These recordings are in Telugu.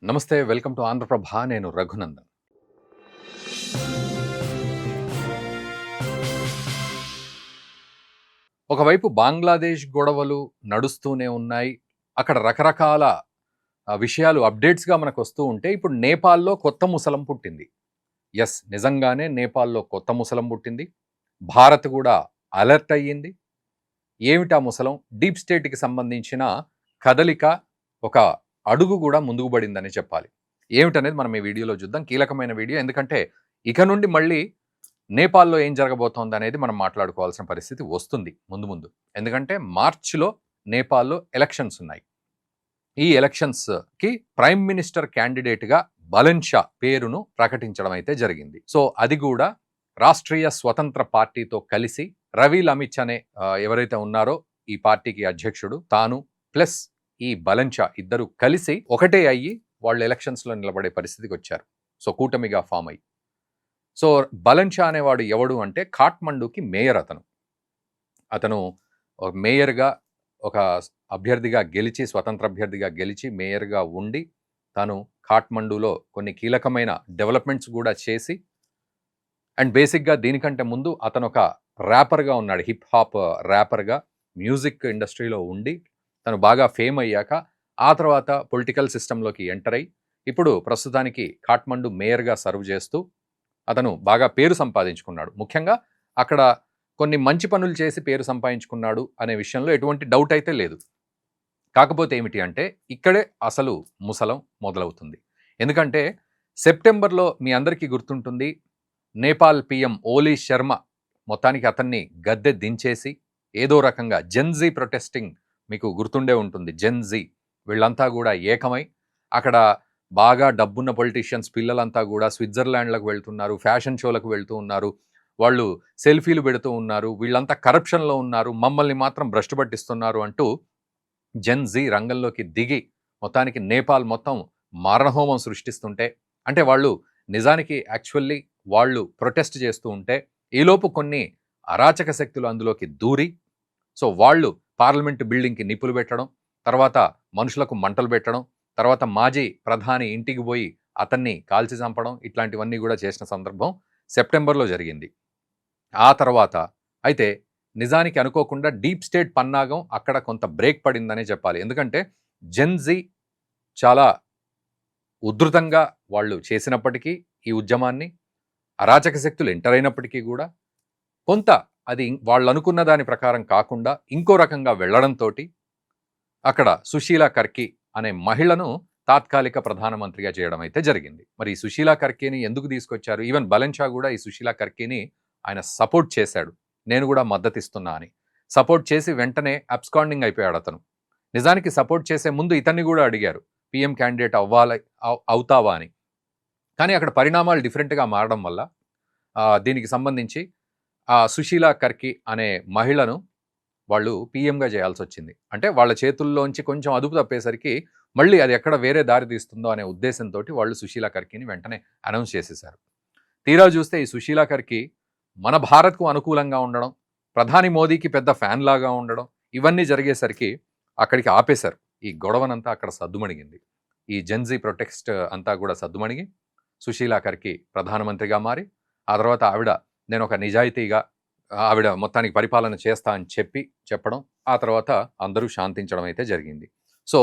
నమస్తే. Welcome to Andhra Prabha. నేను రఘునందన్. ఒకవైపు బంగ్లాదేశ్ గొడవలు నడుస్తూనే ఉన్నాయి. అక్కడ రకరకాల విషయాలు అప్డేట్స్‌గా మనకొస్తూ ఉంటే, ఇప్పుడు నేపాల్‌లో కొత్త ముసలం పుట్టింది. యెస్, నిజంగానే నేపాల్‌లో కొత్త ముసలం పుట్టింది. భారత్ కూడా అలర్ట్ అయ్యింది. ఏమిటా ముసలం? డీప్ స్టేట్‌కి సంబంధించిన కదలిక, ఒక అడుగు కూడా ముందుకు పడిందనే చెప్పాలి. ఏమిటనేది మనం ఈ వీడియోలో చూద్దాం. కీలకమైన వీడియో. ఎందుకంటే ఇక నుండి మళ్ళీ నేపాల్‌లో ఏం జరగబోతోందనేది మనం మాట్లాడుకోవాల్సిన పరిస్థితి వస్తుంది ముందు ముందు. ఎందుకంటే మార్చ్‌లో నేపాల్‌లో ఎలక్షన్స్ ఉన్నాయి. ఈ ఎలక్షన్స్‌కి ప్రైమ్ మినిస్టర్ క్యాండిడేట్‌గా బలన్ షా పేరును ప్రకటించడం అయితే జరిగింది. సో అది కూడా రాష్ట్రీయ స్వతంత్ర పార్టీతో కలిసి రవి లమిచ్ అనే ఎవరైతే ఉన్నారో ఈ పార్టీకి అధ్యక్షుడు తాను ప్లస్ ఈ బలన్ షా ఇద్దరు కలిసి ఒకటే అయ్యి వాళ్ళు ఎలక్షన్స్‌లో నిలబడే పరిస్థితికి వచ్చారు. సో కూటమిగా ఫామ్ అయ్యి. సో బలన్ షా అనేవాడు ఎవడు అంటే కాఠ్మండూకి మేయర్ అతను. అతను ఒక మేయర్‌గా ఒక అభ్యర్థిగా గెలిచి, స్వతంత్ర అభ్యర్థిగా గెలిచి మేయర్‌గా ఉండి తాను కాఠ్మండూలో కొన్ని కీలకమైన డెవలప్‌మెంట్స్ కూడా చేసి అండ్ బేసిక్‌గా దీనికంటే ముందు అతను ఒక ర్యాపర్‌గా ఉన్నాడు. హిప్ హాప్ ర్యాపర్‌గా మ్యూజిక్ ఇండస్ట్రీలో ఉండి తను బాగా ఫేమ్ అయ్యాక ఆ తర్వాత పొలిటికల్ సిస్టమ్‌లోకి ఎంటర్ అయ్యి ఇప్పుడు ప్రస్తుతానికి కాఠ్మండు మేయర్‌గా సర్వ్ చేస్తూ అతను బాగా పేరు సంపాదించుకున్నాడు. ముఖ్యంగా అక్కడ కొన్ని మంచి పనులు చేసి పేరు సంపాదించుకున్నాడు అనే విషయంలో ఎటువంటి డౌట్ అయితే లేదు. కాకపోతే ఏమిటి అంటే ఇక్కడే అసలు ముసలం మొదలవుతుంది. ఎందుకంటే సెప్టెంబర్‌లో మీ అందరికీ గుర్తుంటుంది, నేపాల్ పీఎం ఓలీ శర్మ మొత్తానికి అతన్ని గద్దె దించేసి ఏదో రకంగా జెన్‌జీ ప్రొటెస్టింగ్ మీకు గుర్తుండే ఉంటుంది. జెన్‌జీ వీళ్ళంతా కూడా ఏకమై అక్కడ బాగా డబ్బున్న పొలిటీషియన్స్ పిల్లలంతా కూడా స్విట్జర్లాండ్‌లకు వెళ్తున్నారు, ఫ్యాషన్ షోలకు వెళ్తూ ఉన్నారు, వాళ్ళు సెల్ఫీలు పెడుతూ ఉన్నారు, వీళ్ళంతా కరప్షన్‌లో ఉన్నారు, మమ్మల్ని మాత్రం భ్రష్టు పట్టిస్తున్నారు అంటూ జెన్‌జీ రంగంలోకి దిగి మొత్తానికి నేపాల్ మొత్తం మారణహోమం సృష్టిస్తుంటే, అంటే వాళ్ళు నిజానికి యాక్చువల్లీ వాళ్ళు ప్రొటెస్ట్ చేస్తూ ఉంటే ఈలోపు కొన్ని అరాచక శక్తులు అందులోకి దూరి సో వాళ్ళు పార్లమెంట్ బిల్డింగ్‌కి నిప్పులు పెట్టడం, తర్వాత మనుషులకు మంటలు పెట్టడం, తర్వాత మాజీ ప్రధాని ఇంటికి పోయి అతన్ని కాల్చి చంపడం, ఇట్లాంటివన్నీ కూడా చేసిన సందర్భం సెప్టెంబర్‌లో జరిగింది. ఆ తర్వాత అయితే నిజానికి అనుకోకుండా డీప్ స్టేట్ పన్నాగం అక్కడ కొంత బ్రేక్ పడిందనే చెప్పాలి. ఎందుకంటే జెన్‌జీ చాలా ఉధృతంగా వాళ్ళు చేసినప్పటికీ ఈ ఉద్యమాన్ని అరాచక శక్తులు ఎంటర్ అయినప్పటికీ కూడా కొంత అది వాళ్ళు అనుకున్న దాని ప్రకారం కాకుండా ఇంకో రకంగా వెళ్ళడంతోటి అక్కడ సుశీలా కర్కి అనే మహిళను తాత్కాలిక ప్రధానమంత్రిగా చేయడం అయితే జరిగింది. మరి ఈ సుశీలా కర్కీని ఎందుకు తీసుకొచ్చారు? ఈవెన్ బలన్ షా కూడా ఈ సుశీలా కర్కీని ఆయన సపోర్ట్ చేశాడు. నేను కూడా మద్దతిస్తున్నా అని. సపోర్ట్ చేసి వెంటనే అబ్స్కాండింగ్ అయిపోయాడు అతను. నిజానికి సపోర్ట్ చేసే ముందు ఇతన్ని కూడా అడిగారు. పీఎం క్యాండిడేట్ అవుతావా అని. కానీ అక్కడ పరిణామాలు డిఫరెంట్‌గా మారడం వల్ల దీనికి సంబంధించి సుశీలా కర్కి అనే మహిళను వాళ్ళు పీఎంగా చేయాల్సొచ్చింది. అంటే వాళ్ళ చేతుల్లోంచి కొంచెం అదుపు తప్పేసరికి మళ్ళీ అది ఎక్కడ వేరే దారి తీస్తుందో అనే ఉద్దేశంతోటి వాళ్ళు సుశీలా కర్కిని వెంటనే అనౌన్స్ చేసేశారు. తీరా చూస్తే ఈ సుశీలా కర్కి మన భారత్‌కు అనుకూలంగా ఉండడం, ప్రధాని మోదీకి పెద్ద ఫ్యాన్ లాగా ఉండడం, ఇవన్నీ జరిగేసరికి అక్కడికి ఆపేశారు. ఈ గొడవనంతా అక్కడ సద్దుమణిగింది. ఈ జెన్‌జీ ప్రొటెస్ట్ అంతా కూడా సద్దుమణిగి సుశీలా కర్కి ప్రధానమంత్రిగా మారి, ఆ తర్వాత ఆవిడ నేనొక నిజాయితీగా ఆవిడ మొత్తానికి పరిపాలన చేస్తా అని చెప్పడం, ఆ తర్వాత అందరూ శాంతించడం అయితే జరిగింది. సో,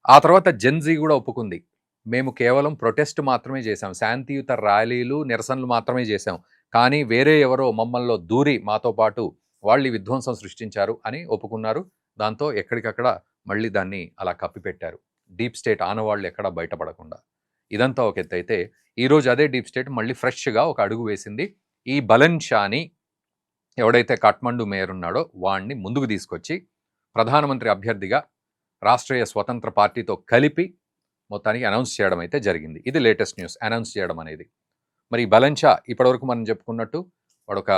ఆ తర్వాత జెన్‌జీ కూడా ఒప్పుకుంది. మేము కేవలం ప్రొటెస్ట్ మాత్రమే చేశాం. శాంతియుత ర్యాలీలు, నిరసనలు మాత్రమే చేశాం. కానీ వేరే ఎవరో మమ్మల్లో దూరి మాతో పాటు వాళ్ళు ఈ విధ్వంసం సృష్టించారు అని ఒప్పుకున్నారు. దాంతో ఎక్కడికక్కడ మళ్ళీ దాన్ని అలా కప్పిపెట్టారు. డీప్ స్టేట్ ఆనవాళ్లు ఎక్కడా బయటపడకుండా. ఇదంతా ఒక ఎత్తైతే ఈరోజు అదే డీప్ స్టేట్ మళ్ళీ ఫ్రెష్‌గా ఒక అడుగు వేసింది. ఈ బలన్ షాని ఎవడైతే కాఠ్మండు మేయర్ ఉన్నాడో వాణ్ణి ముందుకు తీసుకొచ్చి ప్రధానమంత్రి అభ్యర్థిగా రాష్ట్రీయ స్వతంత్ర పార్టీతో కలిపి మొత్తానికి అనౌన్స్ చేయడం అయితే జరిగింది. ఇది లేటెస్ట్ న్యూస్, అనౌన్స్ చేయడం అనేది. మరి బలన్ షా ఇప్పటివరకు మనం చెప్పుకున్నట్టు వాడొక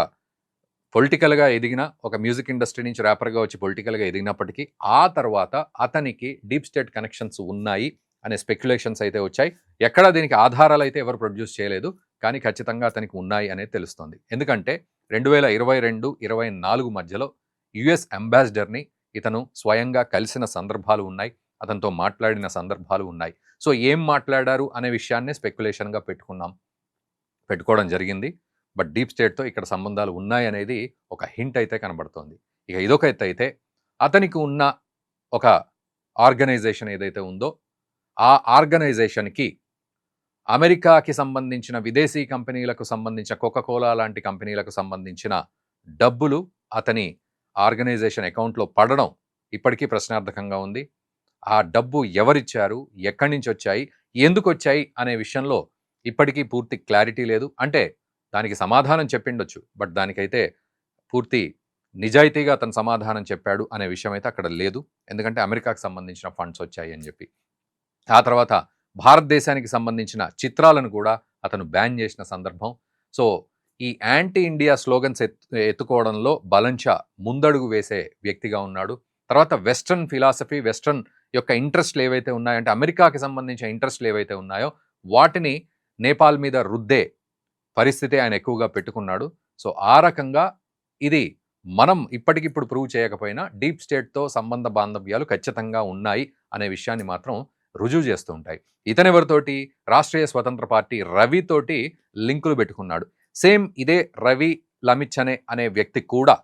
పొలిటికల్‌గా ఎదిగిన ఒక మ్యూజిక్ ఇండస్ట్రీ నుంచి ర్యాపర్‌గా వచ్చి పొలిటికల్‌గా ఎదిగినప్పటికీ ఆ తర్వాత అతనికి డీప్ స్టేట్ కనెక్షన్స్ ఉన్నాయి అనే స్పెక్యులేషన్స్ అయితే వచ్చాయి. ఎక్కడా దీనికి ఆధారాలు అయితే ఎవరు ప్రొడ్యూస్ చేయలేదు. కానీ ఖచ్చితంగా అతనికి ఉన్నాయి అనేది తెలుస్తోంది. ఎందుకంటే 2022, 24 మధ్యలో యుఎస్ అంబాసిడర్‌ని ఇతను స్వయంగా కలిసిన సందర్భాలు ఉన్నాయి. అతనితో మాట్లాడిన సందర్భాలు ఉన్నాయి. సో ఏం మాట్లాడారు అనే విషయాన్నే స్పెక్యులేషన్గా పెట్టుకోవడం జరిగింది. బట్ డీప్ స్టేట్తో ఇక్కడ సంబంధాలు ఉన్నాయనేది ఒక హింట్ అయితే కనబడుతోంది. ఇక ఇదొక ఎత్తు అయితే, అతనికి ఉన్న ఒక ఆర్గనైజేషన్ ఏదైతే ఉందో ఆ ఆర్గనైజేషన్కి అమెరికాకి సంబంధించిన విదేశీ కంపెనీలకు సంబంధించిన కోకాకోలా లాంటి కంపెనీలకు సంబంధించిన డబ్బులు అతని ఆర్గనైజేషన్ అకౌంట్లో పడడం ఇప్పటికీ ప్రశ్నార్థకంగా ఉంది. ఆ డబ్బు ఎవరిచ్చారు, ఎక్కడి నుంచి వచ్చాయి, ఎందుకు వచ్చాయి అనే విషయంలో ఇప్పటికీ పూర్తి క్లారిటీ లేదు. అంటే దానికి సమాధానం చెప్పిండొచ్చు, బట్ దానికైతే పూర్తి నిజాయితీగా అతను సమాధానం చెప్పాడు అనే విషయం అయితే అక్కడ లేదు. ఎందుకంటే అమెరికాకు సంబంధించిన ఫండ్స్ వచ్చాయి అని చెప్పి. ఆ తర్వాత భారతదేశానికి సంబంధించిన చిత్రాలను కూడా అతను బ్యాన్ చేసిన సందర్భం. సో ఈ యాంటీ ఇండియా స్లోగన్స్ ఎత్తుకోవడంలో బలంచా ముందడుగు వేసే వ్యక్తిగా ఉన్నాడు. తర్వాత వెస్ట్రన్ ఫిలాసఫీ, వెస్ట్రన్ యొక్క ఇంట్రెస్ట్లు ఏవైతే ఉన్నాయో, అంటే అమెరికాకి సంబంధించిన ఇంట్రెస్ట్లు ఏవైతే ఉన్నాయో వాటిని నేపాల్ మీద రుద్దే పరిస్థితి ఆయన ఎక్కువగా పెట్టుకున్నాడు. సో ఆ రకంగా ఇది మనం ఇప్పటికిప్పుడు ప్రూవ్ చేయకపోయినా డీప్ స్టేట్తో సంబంధ బాంధవ్యాలు ఖచ్చితంగా ఉన్నాయి అనే విషయాన్ని మాత్రం రుజువు చేస్తూ ఉంటాయి. ఇతనెవరితోటి, రాష్ట్రీయ స్వతంత్ర పార్టీ రవితోటి లింకులు పెట్టుకున్నాడు. సేమ్ ఇదే రవి లమిచ్చనే అనే వ్యక్తి కూడా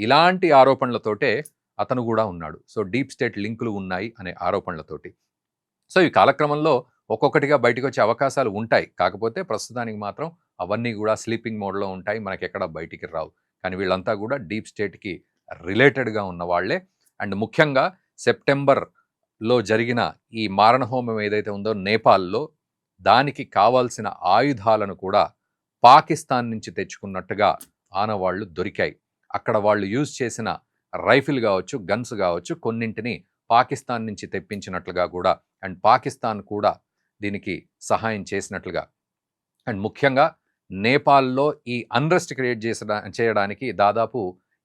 ఇలాంటి ఆరోపణలతోటే అతను కూడా ఉన్నాడు. సో డీప్ స్టేట్ లింకులు ఉన్నాయి అనే ఆరోపణలతోటి. సో ఈ కాలక్రమంలో ఒక్కొక్కటిగా బయటకు వచ్చే అవకాశాలు ఉంటాయి. కాకపోతే ప్రస్తుతానికి మాత్రం అవన్నీ కూడా స్లీపింగ్ మోడ్లో ఉంటాయి, మనకి ఎక్కడ బయటికి రావు. కానీ వీళ్ళంతా కూడా డీప్ స్టేట్కి రిలేటెడ్గా ఉన్న వాళ్ళే. అండ్ ముఖ్యంగా సెప్టెంబర్లో జరిగిన ఈ మారణహోమం ఏదైతే ఉందో నేపాల్లో, దానికి కావాల్సిన ఆయుధాలను కూడా పాకిస్తాన్ నుంచి తెచ్చుకున్నట్టుగా ఆనవాళ్లు దొరికాయి. అక్కడ వాళ్ళు యూజ్ చేసిన రైఫిల్ కావచ్చు, గన్స్ కావచ్చు, కొన్నింటిని పాకిస్తాన్ నుంచి తెప్పించినట్లుగా కూడా, అండ్ పాకిస్తాన్ కూడా దీనికి సహాయం చేసినట్లుగా, అండ్ ముఖ్యంగా నేపాల్లో ఈ అన్రెస్ట్ క్రియేట్ చేయడానికి దాదాపు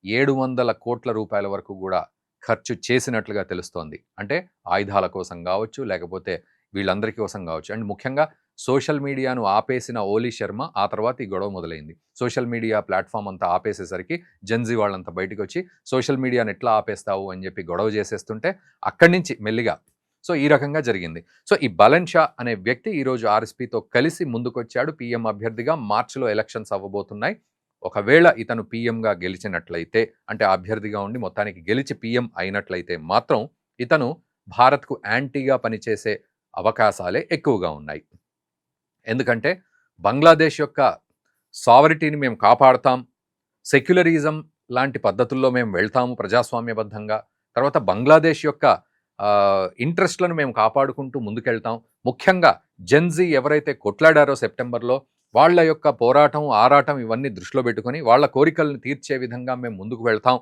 700 కోట్ల రూపాయల వరకు కూడా ఖర్చు చేసినట్లుగా తెలుస్తోంది. అంటే ఆయుధాల కోసం కావచ్చు, లేకపోతే వీళ్ళందరి కోసం కావచ్చు. అండ్ ముఖ్యంగా సోషల్ మీడియాను ఆపేసిన ఓలీ శర్మ ఆ తర్వాత ఈ గొడవ మొదలైంది. సోషల్ మీడియా ప్లాట్ఫామ్ అంతా ఆపేసేసరికి జెన్జీ వాళ్ళంతా బయటకు వచ్చి సోషల్ మీడియాను ఎట్లా ఆపేస్తావు అని చెప్పి గొడవ చేసేస్తుంటే అక్కడి నుంచి మెల్లిగా సో ఈ రకంగా జరిగింది. సో ఈ బలన్ షా అనే వ్యక్తి ఈరోజు ఆర్ఎస్పీతో కలిసి ముందుకొచ్చాడు. పీఎం అభ్యర్థిగా మార్చిలో ఎలక్షన్స్ అవ్వబోతున్నాయి. ఒకవేళ ఇతను పీఎంగా గెలిచినట్లయితే, అంటే అభ్యర్థిగా ఉండి మొత్తానికి గెలిచి పీఎం అయినట్లయితే మాత్రం ఇతను భారత్కు యాంటీగా పనిచేసే అవకాశాలే ఎక్కువగా ఉన్నాయి. ఎందుకంటే బంగ్లాదేశ్ యొక్క సావరిటీని మేము కాపాడుతాం, సెక్యులరిజం లాంటి పద్ధతుల్లో మేము వెళ్తాము ప్రజాస్వామ్యబద్ధంగా, తర్వాత బంగ్లాదేశ్ యొక్క ఇంట్రెస్ట్లను మేము కాపాడుకుంటూ ముందుకెళ్తాం. ముఖ్యంగా జెన్జీ ఎవరైతే కొట్లాడారో సెప్టెంబర్లో, వాళ్ళ యొక్క పోరాటం, ఆరాటం ఇవన్నీ దృష్టిలో పెట్టుకొని వాళ్ళ కోరికలను తీర్చే విధంగా మేము ముందుకు వెళ్తాం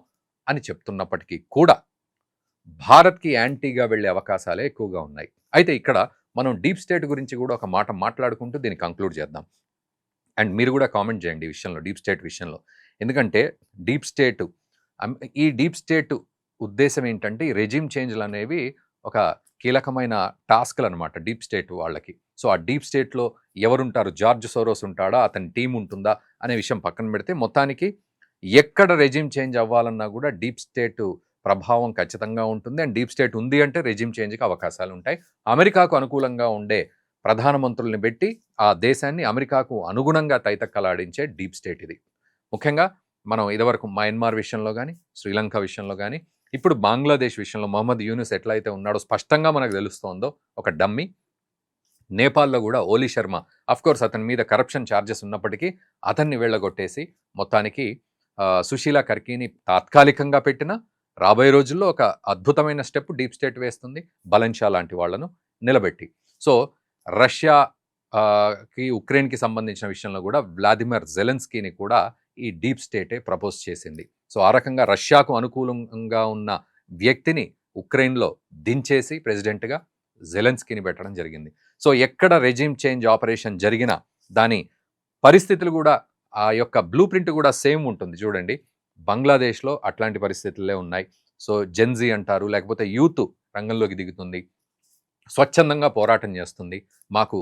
అని చెప్తున్నప్పటికీ కూడా భారత్కి యాంటీగా వెళ్ళే అవకాశాలే ఎక్కువగా ఉన్నాయి. అయితే ఇక్కడ మనం డీప్ స్టేట్ గురించి కూడా ఒక మాట మాట్లాడుకుంటూ దీన్ని కంక్లూడ్ చేద్దాం. అండ్ మీరు కూడా కామెంట్ చేయండి ఈ విషయంలో, డీప్ స్టేట్ విషయంలో. ఎందుకంటే ఈ డీప్ స్టేట్ ఉద్దేశం ఏంటంటే ఈ రెజిమ్ చేంజ్లు అనేవి ఒక కీలకమైన టాస్క్లు అనమాట డీప్ స్టేట్ వాళ్ళకి. సో ఆ డీప్ స్టేట్లో ఎవరుంటారు, జార్జ్ సోరోస్ ఉంటాడా, అతని టీం ఉంటుందా అనే విషయం పక్కన పెడితే, మొత్తానికి ఎక్కడ రెజిమ్ చేంజ్ అవ్వాలన్నా కూడా డీప్ స్టేట్ ప్రభావం ఖచ్చితంగా ఉంటుంది. అండ్ డీప్ స్టేట్ ఉంది అంటే రెజిమ్ చేంజ్కి అవకాశాలు ఉంటాయి. అమెరికాకు అనుకూలంగా ఉండే ప్రధానమంత్రుల్ని పెట్టి ఆ దేశాన్ని అమెరికాకు అనుగుణంగా తైతక్కలాడించే డీప్ స్టేట్ ఇది. ముఖ్యంగా మనం ఇదివరకు మయన్మార్ విషయంలో కానీ, శ్రీలంక విషయంలో కానీ, ఇప్పుడు బంగ్లాదేశ్ విషయంలో మొహమ్మద్ యూనుస్ ఎట్లయితే ఉన్నాడో స్పష్టంగా మనకు తెలుస్తోందో ఒక డమ్మీ. నేపాల్లో కూడా ఓలీ శర్మ, అఫ్కోర్స్ అతని మీద కరప్షన్ ఛార్జెస్ ఉన్నప్పటికీ అతన్ని వెళ్ళగొట్టేసి మొత్తానికి సుశీలా కర్కీని తాత్కాలికంగా పెట్టిన రాబోయే రోజుల్లో ఒక అద్భుతమైన స్టెప్ డీప్ స్టేట్ వేస్తుంది, బలన్ షా లాంటి వాళ్లను నిలబెట్టి. సో రష్యాకి ఉక్రెయిన్కి సంబంధించిన విషయంలో కూడా వ్లాదిమిర్ జెలెన్స్కీని కూడా ఈ డీప్ స్టేటే ప్రపోజ్ చేసింది. సో ఆ రకంగా రష్యాకు అనుకూలంగా ఉన్న వ్యక్తిని ఉక్రెయిన్లో దించేసి ప్రెసిడెంట్గా జెలెన్స్కీని పెట్టడం జరిగింది. సో ఎక్కడ రెజిమ్ చేంజ్ ఆపరేషన్ జరిగినా దాని పరిస్థితులు కూడా, ఆ యొక్క బ్లూ ప్రింట్ కూడా సేమ్ ఉంటుంది. చూడండి, బంగ్లాదేశ్లో అట్లాంటి పరిస్థితులే ఉన్నాయి. సో జెన్జీ అంటారు, లేకపోతే యూత్ రంగంలోకి దిగుతుంది, స్వచ్ఛందంగా పోరాటం చేస్తుంది, మాకు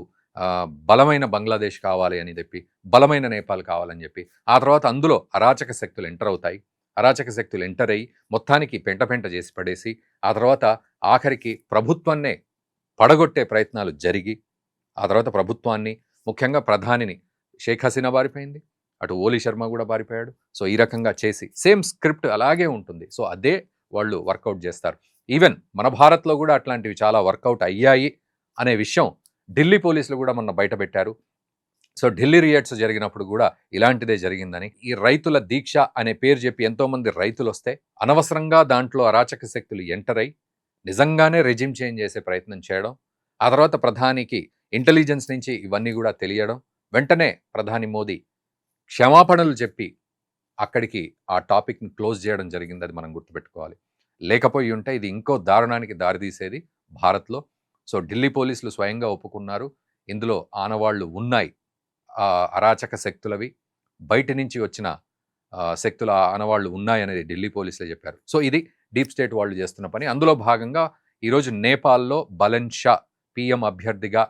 బలమైన బంగ్లాదేశ్ కావాలి అని చెప్పి, బలమైన నేపాల్ కావాలని చెప్పి. ఆ తర్వాత అందులో అరాచక శక్తులు ఎంటర్ అవుతాయి. అరాచక శక్తులు ఎంటర్ అయ్యి మొత్తానికి పెంట పెంట చేసి పడేసి ఆ తర్వాత ఆఖరికి ప్రభుత్వాన్నే పడగొట్టే ప్రయత్నాలు జరిగి ఆ తర్వాత ప్రభుత్వాన్ని ముఖ్యంగా ప్రధానిని షేక్ హసీనా పారిపోయింది, అటు ఓలీ శర్మ కూడా పారిపోయాడు. సో ఈ రకంగా చేసి సేమ్ స్క్రిప్ట్ అలాగే ఉంటుంది. సో అదే వాళ్ళు వర్కౌట్ చేస్తారు. ఈవెన్ మన భారత్లో కూడా అట్లాంటివి చాలా వర్కౌట్ అయ్యాయి అనే విషయం ఢిల్లీ పోలీసులు కూడా మొన్న బయటపెట్టారు. సో ఢిల్లీ రియాట్స్ జరిగినప్పుడు కూడా ఇలాంటిదే జరిగిందని, ఈ రైతుల దీక్ష అనే పేరు చెప్పి ఎంతోమంది రైతులు వస్తే అనవసరంగా దాంట్లో అరాచక శక్తులు ఎంటర్ అయి నిజంగానే రెజిమ్ చేంజ్ చేసే ప్రయత్నం చేయడం, ఆ తర్వాత ప్రధానికి ఇంటెలిజెన్స్ నుంచి ఇవన్నీ కూడా తెలియడం, వెంటనే ప్రధాని మోదీ క్షమాపణలు చెప్పి అక్కడికి ఆ టాపిక్ని క్లోజ్ చేయడం జరిగింది. అది మనం గుర్తుపెట్టుకోవాలి. లేకపోయి ఉంటే ఇది ఇంకో దారుణానికి దారితీసేది భారత్లో. సో ఢిల్లీ పోలీసులు స్వయంగా ఒప్పుకున్నారు, ఇందులో ఆనవాళ్లు ఉన్నాయి, అరాచక శక్తులవి, బయట నుంచి వచ్చిన శక్తుల ఆనవాళ్లు ఉన్నాయనేది ఢిల్లీ పోలీసులే చెప్పారు. సో ఇది డీప్ స్టేట్ వాళ్ళు చేస్తున్న పని. అందులో భాగంగా ఈరోజు నేపాల్లో బలన్ షా పిఎం అభ్యర్థిగా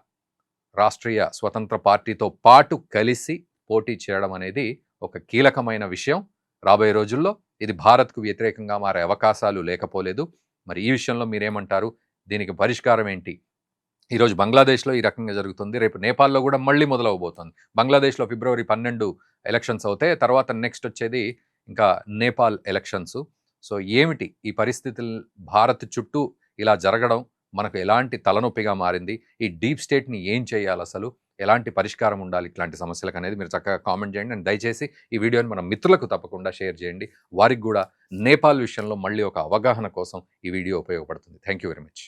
రాష్ట్రీయ స్వతంత్ర పార్టీతో పాటు కలిసి పోటీ చేయడం అనేది ఒక కీలకమైన విషయం. రాబోయే రోజుల్లో ఇది భారత్కు వ్యతిరేకంగా మారే అవకాశాలు లేకపోలేదు. మరి ఈ విషయంలో మీరేమంటారు? దీనికి పరిష్కారం ఏంటి? ఈరోజు బంగ్లాదేశ్లో ఈ రకంగా జరుగుతుంది, రేపు నేపాల్లో కూడా మళ్ళీ మొదలవబోతుంది. బంగ్లాదేశ్లో ఫిబ్రవరి 12 ఎలక్షన్స్ అవుతాయి, తర్వాత నెక్స్ట్ వచ్చేది ఇంకా నేపాల్ ఎలక్షన్స్. సో ఏమిటి ఈ పరిస్థితులు? భారత్ చుట్టూ ఇలా జరగడం మనకు ఎలాంటి తలనొప్పిగా మారింది? ఈ డీప్ స్టేట్ని ఏం చేయాలి అసలు? ఎలాంటి పరిష్కారం ఉండాలి ఇట్లాంటి సమస్యలకు అనేది మీరు చక్కగా కామెంట్ చేయండి. అండ్ దయచేసి ఈ వీడియోని మన మిత్రులకు తప్పకుండా షేర్ చేయండి. వారికి కూడా నేపాల్ విషయంలో మళ్ళీ ఒక అవగాహన కోసం ఈ వీడియో ఉపయోగపడుతుంది. Thank you very much.